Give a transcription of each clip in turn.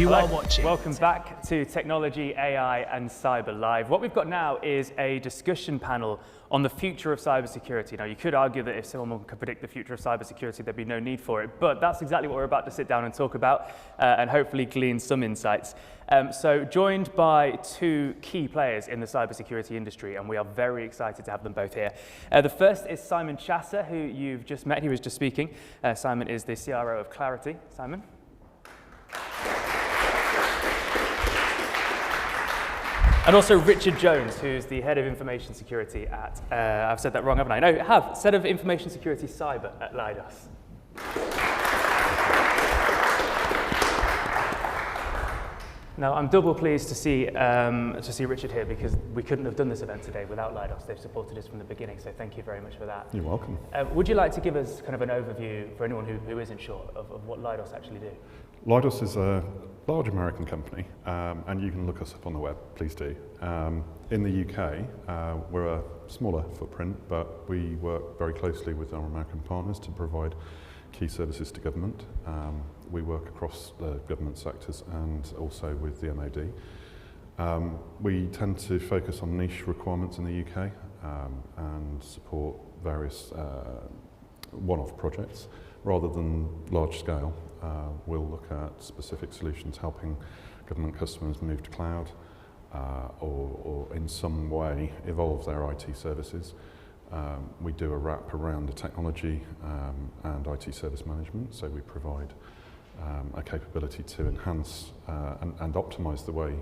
You are watching. Welcome back to Technology, AI and Cyber Live. What we've got now is a discussion panel on the future of cybersecurity. Now, you could argue that if someone could predict the future of cybersecurity, there'd be no need for it, but that's exactly what we're about to sit down and talk about and hopefully glean some insights. So joined by two key players in the cybersecurity industry, and we are very excited to have them both here. The first is Simon Chasser, who you've just met. He was just speaking. Simon is the CRO of Clarity. Simon. And also Richard Jones, who's the Head of Information Security at, I've said that wrong, haven't I? No, I have. Head of Information Security Cyber at Leidos. Now, I'm double pleased to see Richard here because we couldn't have done this event today without Lidos. They've supported us from the beginning, so thank you very much for that. You're welcome. Would you like to give us kind of an overview for anyone who isn't sure of what Lidos actually do? Lidos is a large American company, and you can look us up on the web, please do. In the UK, we're a smaller footprint, but we work very closely with our American partners to provide key services to government. We work across the government sectors and also with the MOD. We tend to focus on niche requirements in the UK and support various one-off projects rather than large scale. We'll look at specific solutions helping government customers move to cloud or in some way evolve their IT services. We do a wrap around the technology and IT service management, so we provide a capability to enhance and optimise the way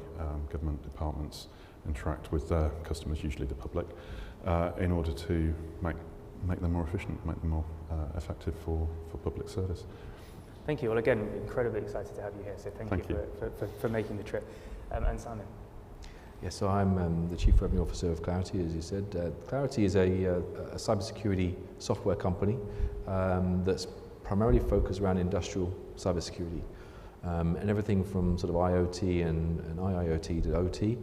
government departments interact with their customers, usually the public, in order to make them more efficient, make them more effective for public service. Thank you. Well, again, incredibly excited to have you here, so thank you. For making the trip. And Simon? Yes, so I'm the Chief Revenue Officer of Clarity, as you said. Clarity is a cybersecurity software company that's primarily focused around industrial cybersecurity and everything from sort of IoT and IIoT to OT.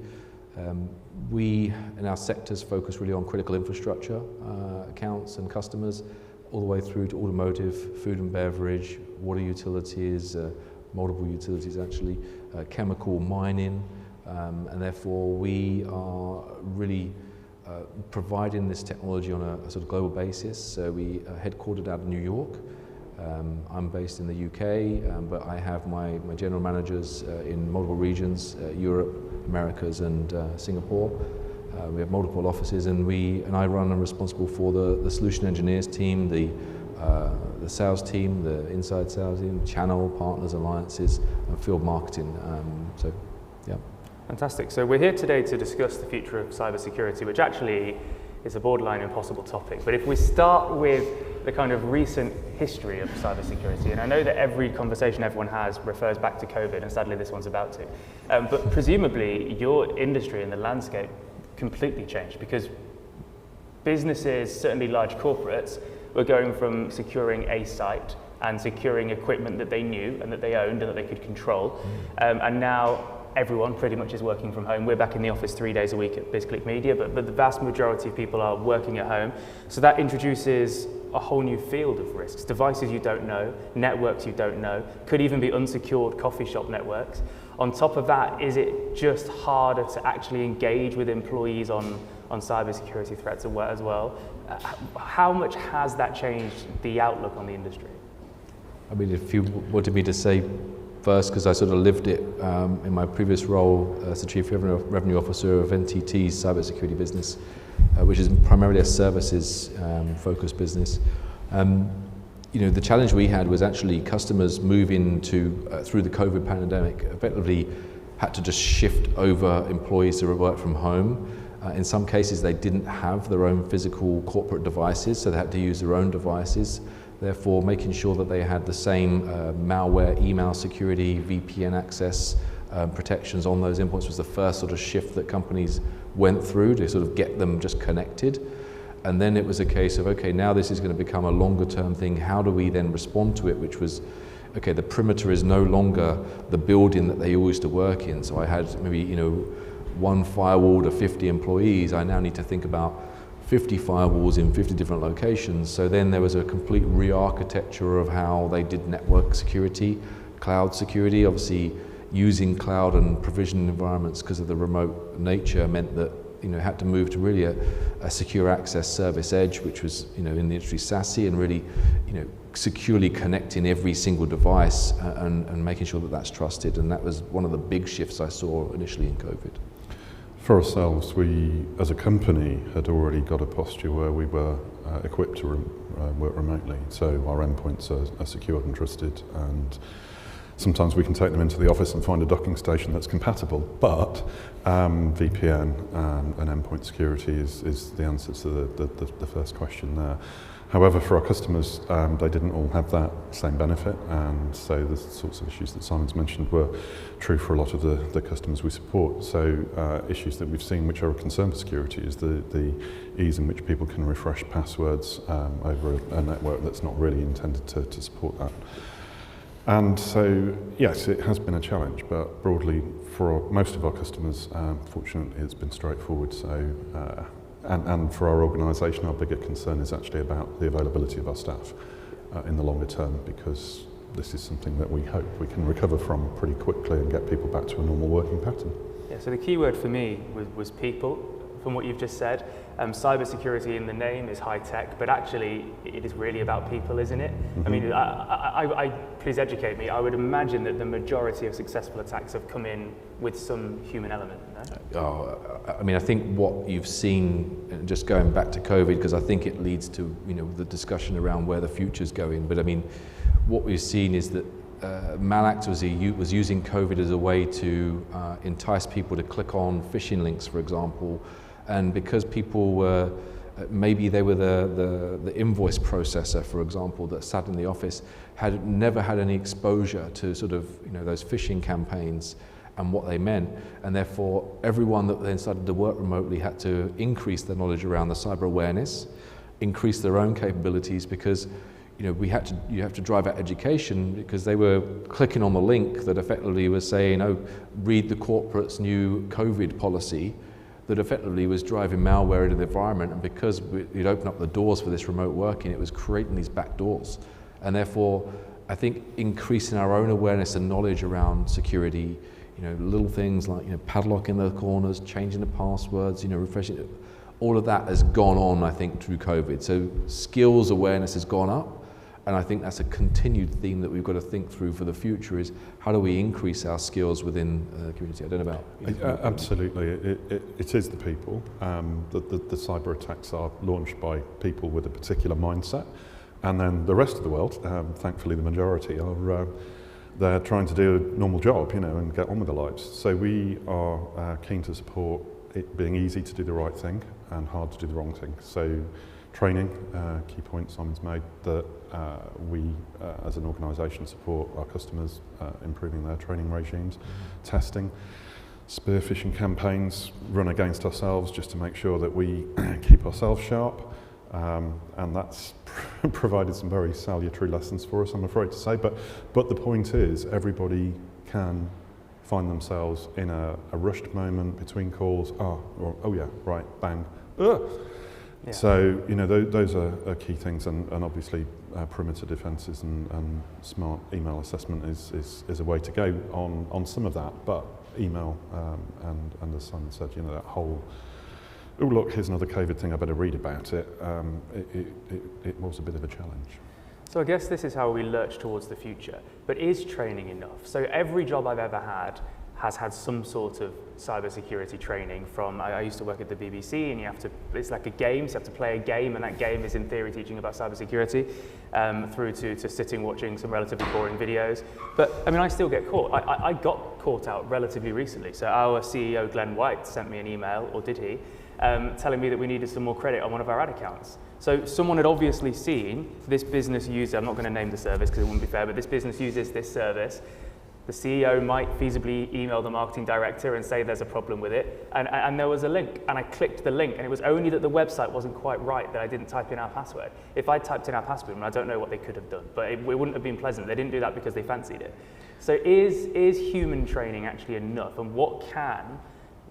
We, in our sectors, focus really on critical infrastructure accounts and customers, all the way through to automotive, food and beverage, water utilities, multiple utilities actually, chemical, mining, and therefore we are really providing this technology on a sort of global basis. So we are headquartered out of New York. I'm based in the UK, but I have my general managers in multiple regions, Europe, Americas and Singapore. We have multiple offices, and I run and I'm responsible for the solution engineers team, the sales team, the inside sales team, channel partners, alliances, and field marketing. So, yeah. Fantastic. So we're here today to discuss the future of cybersecurity, which actually is a borderline impossible topic. But if we start with the kind of recent history of cybersecurity, and I know that every conversation everyone has refers back to COVID, and sadly this one's about to, but presumably your industry and the landscape completely changed because businesses, certainly large corporates, were going from securing a site and securing equipment that they knew and that they owned and that they could control, and now everyone pretty much is working from home. We're back in the office 3 days a week at BizClick Media, but the vast majority of people are working at home. So that introduces a whole new field of risks. Devices you don't know, networks you don't know, could even be unsecured coffee shop networks. On top of that, is it just harder to actually engage with employees on cybersecurity threats as well? How much has that changed the outlook on the industry? I mean, if you wanted me to say first, because I sort of lived it in my previous role as the Chief Revenue Officer of NTT's cybersecurity business, which is primarily a services focused business. You know, the challenge we had was actually customers moving through the COVID pandemic effectively had to just shift over employees to work from home. In some cases, they didn't have their own physical corporate devices, so they had to use their own devices. Therefore, making sure that they had the same malware, email security, VPN access protections on those endpoints was the first sort of shift that companies went through to sort of get them just connected. And then it was a case of, okay, now this is going to become a longer term thing. How do we then respond to it? Which was, okay, the perimeter is no longer the building that they used to work in. So I had maybe, you know, one firewall to 50 employees. I now need to think about 50 firewalls in 50 different locations. So then there was a complete re-architecture of how they did network security, cloud security. Obviously, using cloud and provision environments because of the remote nature meant that had to move to really a secure access service edge, which was in the industry SASE, and really securely connecting every single device and making sure that that's trusted. And that was one of the big shifts I saw initially in COVID. For ourselves, we as a company had already got a posture where we were equipped to work remotely, so our endpoints are secured and trusted, and sometimes we can take them into the office and find a docking station that's compatible, but VPN and endpoint security is the answer to the first question there. However, for our customers, they didn't all have that same benefit, and so the sorts of issues that Simon's mentioned were true for a lot of the customers we support. So issues that we've seen which are a concern for security is the ease in which people can refresh passwords over a network that's not really intended to support that. And so, yes, it has been a challenge, but broadly for most of our customers, fortunately, it's been straightforward. So, and for our organisation, our bigger concern is actually about the availability of our staff in the longer term, because this is something that we hope we can recover from pretty quickly and get people back to a normal working pattern. Yeah, so the key word for me was people. From what you've just said, cybersecurity in the name is high tech, but actually it is really about people, isn't it? Mm-hmm. I mean, I please educate me. I would imagine that the majority of successful attacks have come in with some human element. No? I mean, I think what you've seen, just going back to COVID, because I think it leads to the discussion around where the future's going. But I mean, what we've seen is that malactors was using COVID as a way to entice people to click on phishing links, for example. And because people were, maybe they were the invoice processor, for example, that sat in the office, had never had any exposure to sort of, those phishing campaigns and what they meant. And therefore, everyone that then started to work remotely had to increase their knowledge around the cyber awareness, increase their own capabilities, because you have to drive out education, because they were clicking on the link that effectively was saying, oh, read the corporate's new COVID policy, that effectively was driving malware into the environment. And because we'd opened up the doors for this remote working, it was creating these back doors. And therefore, I think increasing our own awareness and knowledge around security, little things like padlocking the corners, changing the passwords, refreshing it, all of that has gone on, I think, through COVID. So skills awareness has gone up. And I think that's a continued theme that we've got to think through for the future, is how do we increase our skills within the community? I don't know about... Absolutely, it is the people. The cyber attacks are launched by people with a particular mindset, and then the rest of the world, thankfully the majority, are they're trying to do a normal job, and get on with their lives. So we are keen to support it being easy to do the right thing and hard to do the wrong thing. So training, key point Simon's made, that we as an organisation support our customers improving their training regimes, testing, spear phishing campaigns, run against ourselves just to make sure that we keep ourselves sharp, and that's provided some very salutary lessons for us, I'm afraid to say, but the point is everybody can find themselves in a rushed moment between calls, oh yeah, right, bang, ugh. Yeah. So, those are key things, and obviously perimeter defences and smart email assessment is a way to go on some of that, but email, and as Simon said, that whole, oh look, here's another COVID thing, I better read about it, it was a bit of a challenge. So I guess this is how we lurch towards the future, but is training enough? So every job I've ever had has had some sort of cybersecurity training. From, I used to work at the BBC, and it's like a game, so you have to play a game, and that game is in theory teaching about cybersecurity, through to sitting watching some relatively boring videos. But I mean, I still get caught. I got caught out relatively recently. So our CEO, Glenn White, sent me an email, or did he, telling me that we needed some more credit on one of our ad accounts. So someone had obviously seen this business user, I'm not going to name the service because it wouldn't be fair, but this business uses this service. The CEO might feasibly email the marketing director and say there's a problem with it, and there was a link, and I clicked the link, and it was only that the website wasn't quite right, that I didn't type in our password. If I typed in our password, and I don't know what they could have done, but it wouldn't have been pleasant. They didn't do that because they fancied it. So is human training actually enough, and what can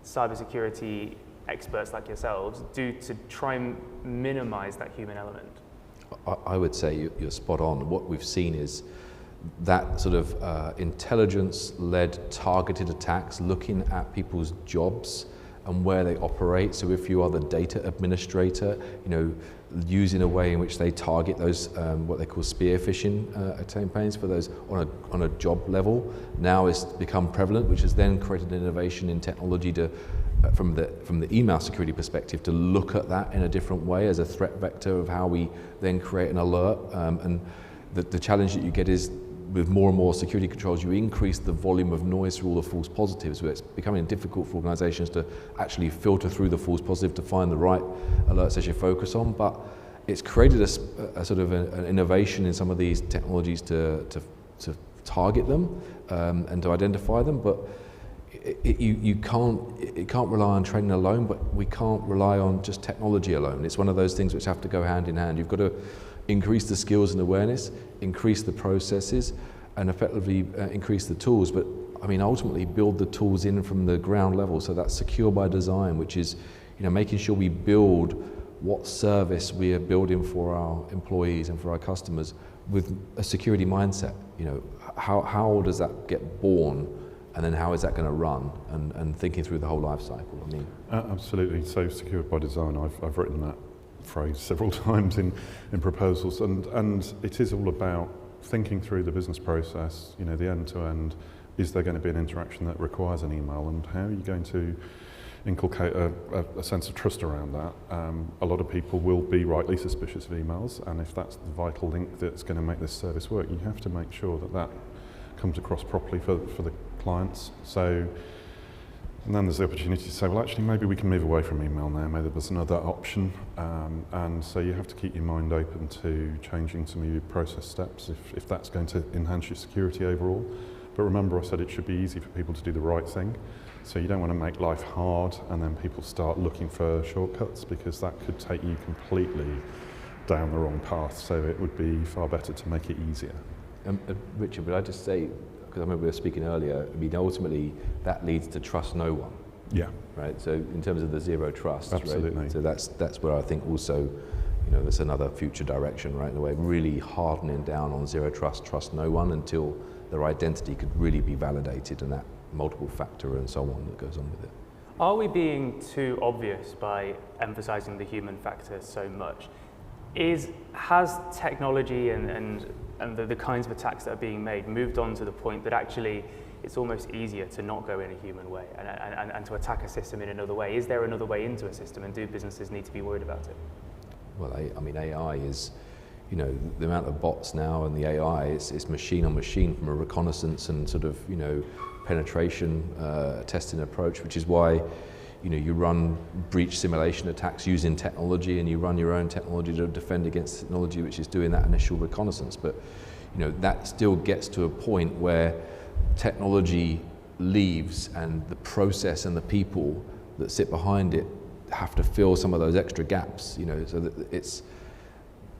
cybersecurity experts like yourselves do to try and minimize that human element? I would say you're spot on. What we've seen is that sort of intelligence-led targeted attacks, looking at people's jobs and where they operate. So if you are the data administrator, using a way in which they target those what they call spear phishing campaigns for those on a job level, now it's become prevalent, which has then created an innovation in technology to from the email security perspective to look at that in a different way as a threat vector of how we then create an alert. And the challenge that you get is with more and more security controls, you increase the volume of noise through all the false positives, where it's becoming difficult for organizations to actually filter through the false positive to find the right alerts they should focus on. But it's created a sort of an innovation in some of these technologies to target them and to identify them. But it can't rely on training alone, but we can't rely on just technology alone. It's one of those things which have to go hand in hand. You've got to increase the skills and awareness, increase the processes, and effectively increase the tools. But I mean, ultimately build the tools in from the ground level. So that's secure by design, which is, making sure we build what service we are building for our employees and for our customers with a security mindset. How does that get born? And then how is that going to run? And thinking through the whole life cycle. I mean, absolutely. So secure by design. I've written that phrase several times in proposals, and it is all about thinking through the business process. The end to end. Is there going to be an interaction that requires an email, and how are you going to inculcate a sense of trust around that? A lot of people will be rightly suspicious of emails, and if that's the vital link that's going to make this service work, you have to make sure that comes across properly for the clients. So, and then there's the opportunity to say, well, actually, maybe we can move away from email now. Maybe there's another option. And so you have to keep your mind open to changing some of your process steps if that's going to enhance your security overall. But remember, I said it should be easy for people to do the right thing. So you don't want to make life hard and then people start looking for shortcuts, because that could take you completely down the wrong path. So it would be far better to make it easier. Richard, would I just say, because I remember we were speaking earlier, I mean, ultimately that leads to trust no one. Yeah. Right. So in terms of the zero trust. Absolutely. Right? So that's where I think also, there's another future direction, right? In a way, really hardening down on zero trust no one until their identity could really be validated, and that multiple factor and so on that goes on with it. Are we being too obvious by emphasizing the human factor so much? Has technology and the kinds of attacks that are being made moved on to the point that actually it's almost easier to not go in a human way and to attack a system in another way? Is there another way into a system, and do businesses need to be worried about it? Well, I mean, AI is, the amount of bots now and the AI, it's machine on machine from a reconnaissance and sort of, penetration testing approach, which is why you run breach simulation attacks using technology, and you run your own technology to defend against technology which is doing that initial reconnaissance. But that still gets to a point where technology leaves, and the process and the people that sit behind it have to fill some of those extra gaps. So that it's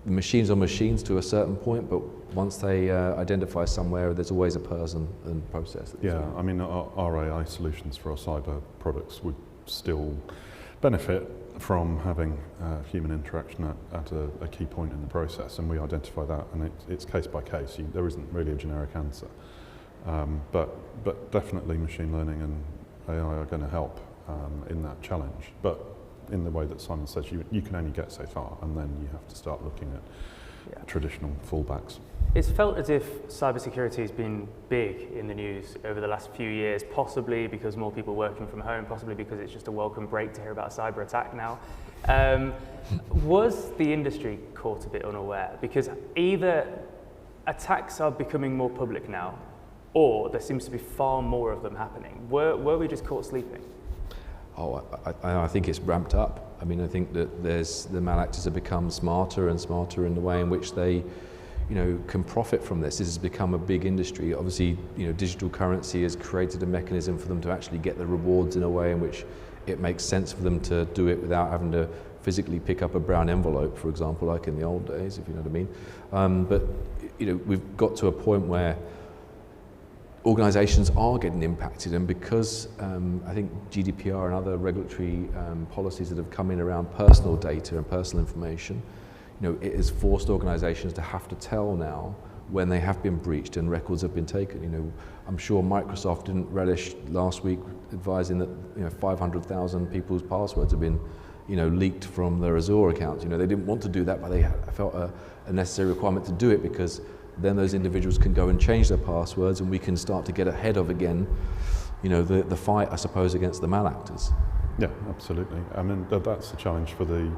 machines on machines to a certain point, but once they identify somewhere, there's always a person and process. Yeah, I mean, our AI solutions for our cyber products would still benefit from having human interaction at a key point in the process, and we identify that, and it's case by case. There isn't really a generic answer, but definitely machine learning and AI are going to help in that challenge. But in the way that Simon says, you can only get so far, and then you have to start looking at traditional fallbacks. It's felt as if cybersecurity has been big in the news over the last few years, possibly because more people are working from home, possibly because it's just a welcome break to hear about a cyber attack now. Was the industry caught a bit unaware? Because either attacks are becoming more public now, or there seems to be far more of them happening. Were we just caught sleeping? Oh, I think it's ramped up. I mean, I think that the malactors have become smarter and smarter in the way in which they, can profit from this. This has become a big industry. Obviously, digital currency has created a mechanism for them to actually get the rewards in a way in which it makes sense for them to do it without having to physically pick up a brown envelope, for example, like in the old days, if you know what I mean. But we've got to a point where organisations are getting impacted, and because I think GDPR and other regulatory policies that have come in around personal data and personal information, it has forced organisations to have to tell now when they have been breached and records have been taken. You know, I'm sure Microsoft didn't relish last week advising that 500,000 people's passwords have been leaked from their Azure accounts. You know, they didn't want to do that, but they felt a necessary requirement to do it, because then those individuals can go and change their passwords, and we can start to get ahead of again, the fight, I suppose, against the malactors. Yeah, absolutely. I mean, that's the challenge for the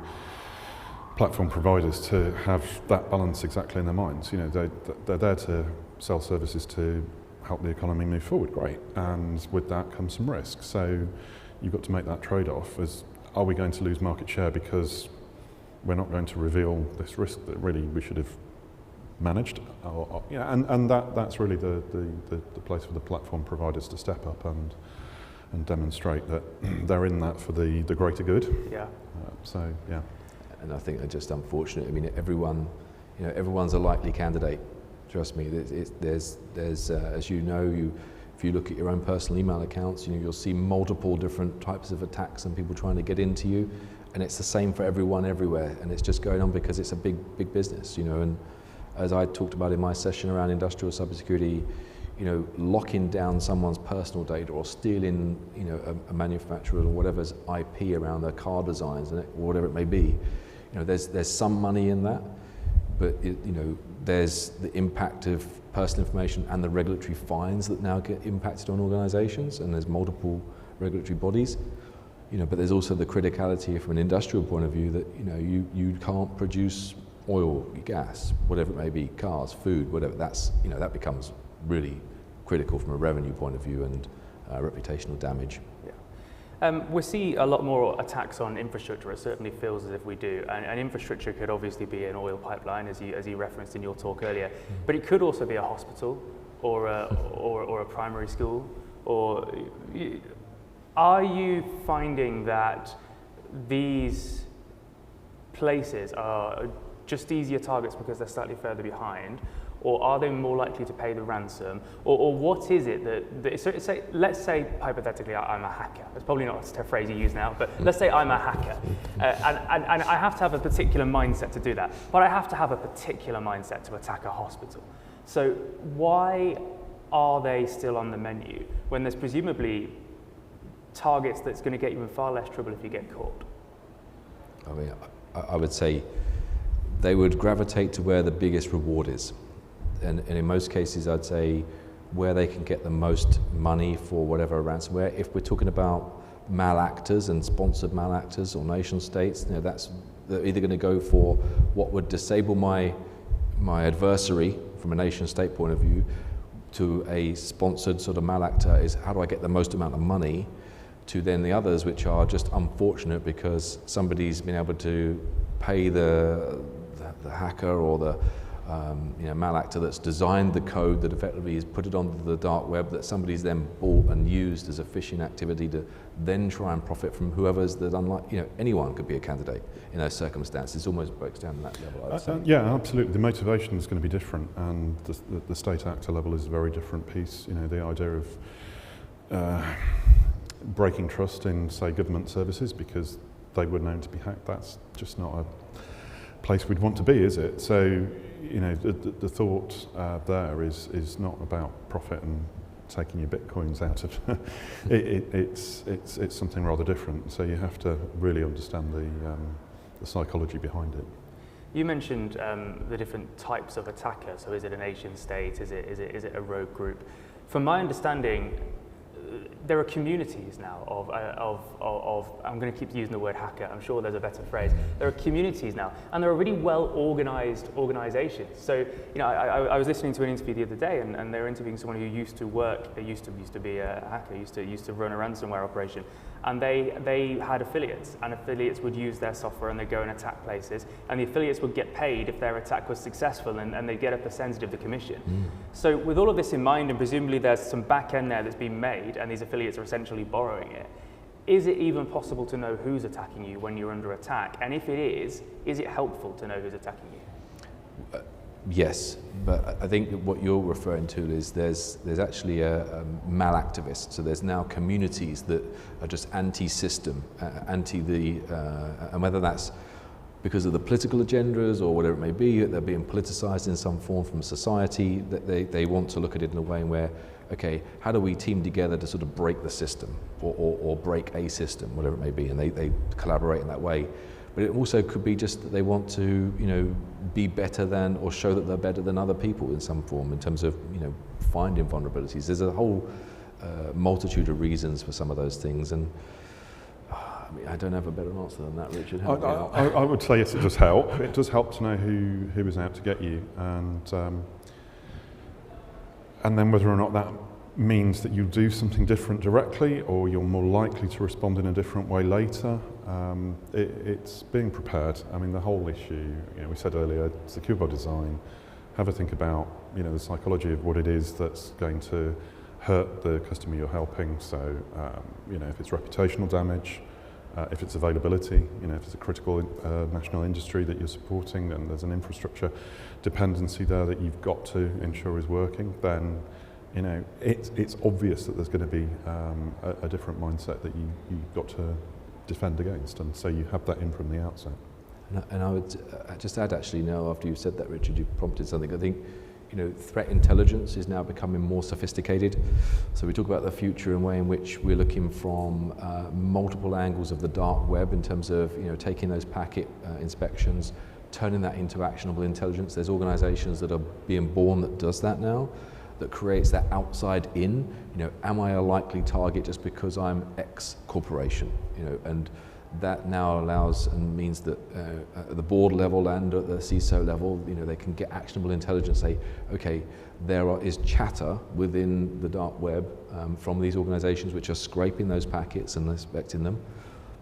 platform providers, to have that balance exactly in their minds. You know, they're there to sell services to help the economy move forward, great, and with that comes some risk. So you've got to make that trade-off. Are we going to lose market share because we're not going to reveal this risk that really we should have managed? And that's really the place for the platform providers to step up and demonstrate that they're in that for the greater good. Yeah. So yeah. And I think they're just unfortunate. I mean, everyone's a likely candidate. Trust me. There's as you know, if you look at your own personal email accounts, you'll see multiple different types of attacks and people trying to get into you, and it's the same for everyone everywhere. And it's just going on because it's a big business, And as I talked about in my session around industrial cybersecurity, locking down someone's personal data or stealing, a manufacturer or whatever's IP around their car designs or whatever it may be, there's some money in that, but there's the impact of personal information and the regulatory fines that now get impacted on organisations, and there's multiple regulatory bodies, but there's also the criticality from an industrial point of view that you can't produce oil, gas, whatever it may be, cars, food, whatever. That's that becomes really critical from a revenue point of view and reputational damage. Yeah. We see a lot more attacks on infrastructure. It certainly feels as if we do. And infrastructure could obviously be an oil pipeline, as you referenced in your talk earlier, but it could also be a hospital or a primary school. Or are you finding that these places are just easier targets because they're slightly further behind, or are they more likely to pay the ransom, or what is it that let's say hypothetically I'm a hacker. It's probably not a phrase you use now, but let's say I'm a hacker, and I have to have a particular mindset to do that, but I have to have a particular mindset to attack a hospital. So why are they still on the menu when there's presumably targets that's going to get you in far less trouble if you get caught? I mean, I would say they would gravitate to where the biggest reward is. And in most cases, I'd say where they can get the most money for whatever ransomware. If we're talking about malactors and sponsored malactors or nation states, they're either going to go for what would disable my adversary from a nation state point of view, to a sponsored sort of malactor is how do I get the most amount of money, to then the others which are just unfortunate because somebody's been able to pay the hacker or the malactor that's designed the code that effectively has put it onto the dark web, that somebody's then bought and used as a phishing activity to then try and profit from whoever's that, unlike anyone could be a candidate in those circumstances. It almost breaks down that level, I would say. Yeah, absolutely. The motivation is going to be different, and the state actor level is a very different piece. The idea of breaking trust in, say, government services because they were known to be hacked, that's just not a place we'd want to be, is it? So, the thought there is not about profit and taking your bitcoins out of it's something rather different. So you have to really understand the psychology behind it. You mentioned the different types of attacker. So is it a nation state? Is it a rogue group? From my understanding, there are communities now of I'm going to keep using the word hacker, I'm sure there's a better phrase. There are communities now, and there are really well-organized organizations. So, I was listening to an interview the other day, and they were interviewing someone who used to be a hacker, used to run a ransomware operation, and they had affiliates, and affiliates would use their software and they'd go and attack places, and the affiliates would get paid if their attack was successful, and they'd get a percentage of the commission. So with all of this in mind, and presumably there's some back end there that's been made, and these affiliates are essentially borrowing it, is it even possible to know who's attacking you when you're under attack? And if it is it helpful to know who's attacking you? Yes, but I think what you're referring to is there's actually a malactivist. So there's now communities that are just anti-system, and whether that's because of the political agendas or whatever it may be, that they're being politicized in some form from society, that they want to look at it in a way where, okay, how do we team together to sort of break the system or break a system, whatever it may be, and they collaborate in that way. But it also could be just that they want to, be better than or show that they're better than other people in some form in terms of, finding vulnerabilities. There's a whole multitude of reasons for some of those things, and I don't have a better answer than that, Richard. I would say yes, it does help. It does help to know who is out to get you, and then whether or not that means that you do something different directly or you're more likely to respond in a different way later. It's being prepared. I mean, the whole issue, we said earlier, secure by design, have a think about, the psychology of what it is that's going to hurt the customer you're helping. So, if it's reputational damage, if it's availability, if it's a critical national industry that you're supporting and there's an infrastructure dependency there that you've got to ensure is working, then it's obvious that there's going to be a different mindset that you've got to defend against, and so you have that in from the outset. And I would just add, actually, now after you've said that, Richard, you've prompted something. I think, threat intelligence is now becoming more sophisticated. So we talk about the future and way in which we're looking from multiple angles of the dark web in terms of, taking those packet inspections, turning that into actionable intelligence. There's organizations that are being born that does that now, that creates that outside in, am I a likely target just because I'm X corporation, and that now allows and means that at the board level and at the CISO level, they can get actionable intelligence, say, okay, is chatter within the dark web from these organizations which are scraping those packets and inspecting them.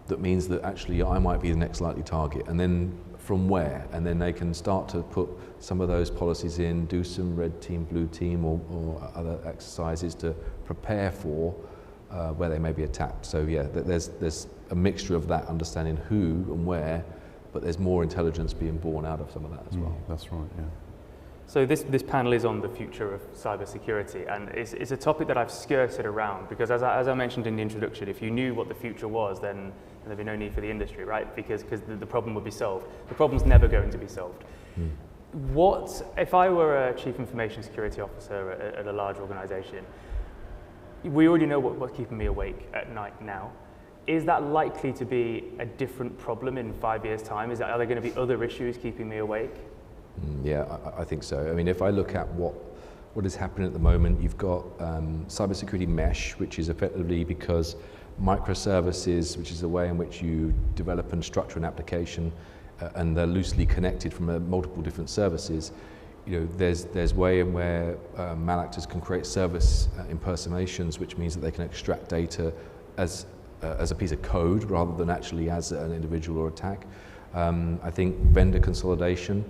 That means that actually I might be the next likely target, and then from where? And then they can start to put some of those policies in, do some red team, blue team, or other exercises to prepare for where they may be attacked. So yeah, there's a mixture of that, understanding who and where, but there's more intelligence being born out of some of that as well. That's right, yeah. So this panel is on the future of cybersecurity, and it's a topic that I've skirted around because, as I mentioned in the introduction, if you knew what the future was, then there'd be no need for the industry, right? Because the problem would be solved. The problem's never going to be solved. What if I were a chief information security officer at a large organization? We already know what's keeping me awake at night now. Is that likely to be a different problem in 5 years' time? Are there going to be other issues keeping me awake? Yeah, I think so. I mean, if I look at what is happening at the moment, you've got cybersecurity mesh, which is effectively because microservices, which is a way in which you develop and structure an application, and they're loosely connected from multiple different services. There's way in where malactors can create service impersonations, which means that they can extract data as a piece of code rather than actually as an individual or attack. I think vendor consolidation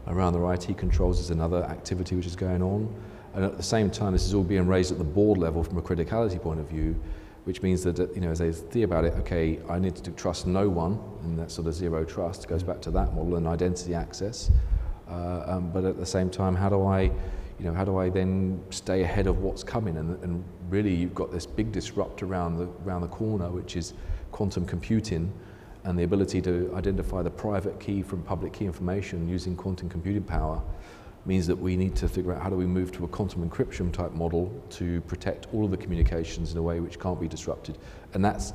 around their IT controls is another activity which is going on. And at the same time, this is all being raised at the board level from a criticality point of view, which means that, as they think about it, okay, I need to trust no one, and that sort of zero trust goes back to that model and identity access. But at the same time, how do I then stay ahead of what's coming? And really, you've got this big disrupt around the corner, which is quantum computing, and the ability to identify the private key from public key information using quantum computing power means that we need to figure out how do we move to a quantum encryption type model to protect all of the communications in a way which can't be disrupted. And that's,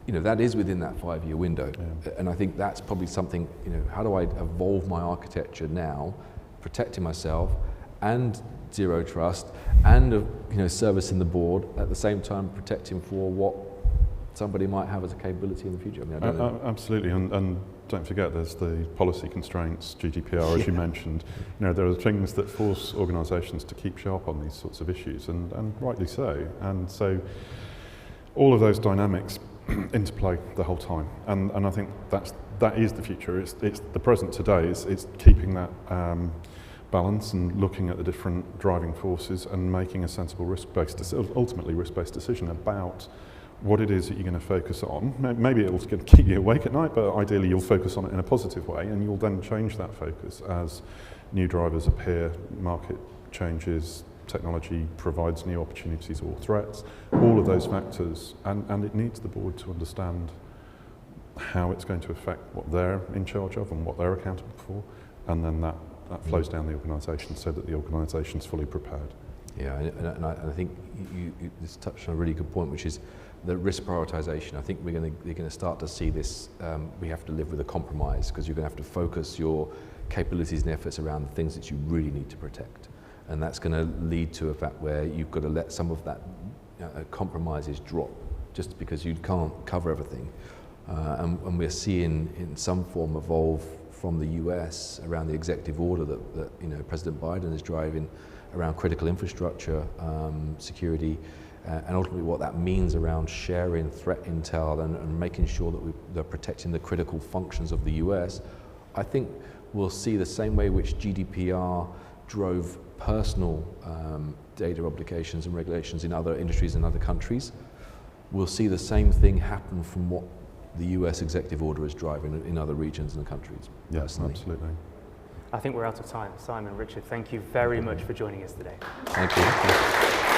that is within that 5-year window. Yeah. And I think that's probably something, how do I evolve my architecture now, protecting myself and zero trust and, servicing the board at the same time protecting for what somebody might have as a capability in the future. I mean, I don't know. Absolutely, and don't forget there's the policy constraints, GDPR, as you mentioned. There are things that force organisations to keep sharp on these sorts of issues, and rightly so. And so all of those dynamics interplay the whole time, and I think that is the future. It's the present today. It's keeping that balance and looking at the different driving forces and making a sensible ultimately risk-based decision about what it is that you're going to focus on. Maybe it'll keep you awake at night, but ideally you'll focus on it in a positive way, and you'll then change that focus as new drivers appear, market changes, technology provides new opportunities or threats, all of those factors, and it needs the board to understand how it's going to affect what they're in charge of and what they're accountable for, and then that flows down the organisation so that the organisation's fully prepared. Yeah, and I think you just touched on a really good point, which is the risk prioritisation. I think you're going to start to see this. We have to live with a compromise, because you're going to have to focus your capabilities and efforts around the things that you really need to protect, and that's going to lead to a fact where you've got to let some of that compromises drop, just because you can't cover everything. And we're seeing in some form evolve from the US around the executive order that President Biden is driving around critical infrastructure, security, and ultimately what that means around sharing threat intel and making sure that they're protecting the critical functions of the US. I think we'll see the same way which GDPR drove personal data obligations and regulations in other industries and other countries. We'll see the same thing happen from what the US executive order is driving in other regions and countries. Yes, absolutely. I think we're out of time. Simon, Richard, thank you very much for joining us today. Thank you.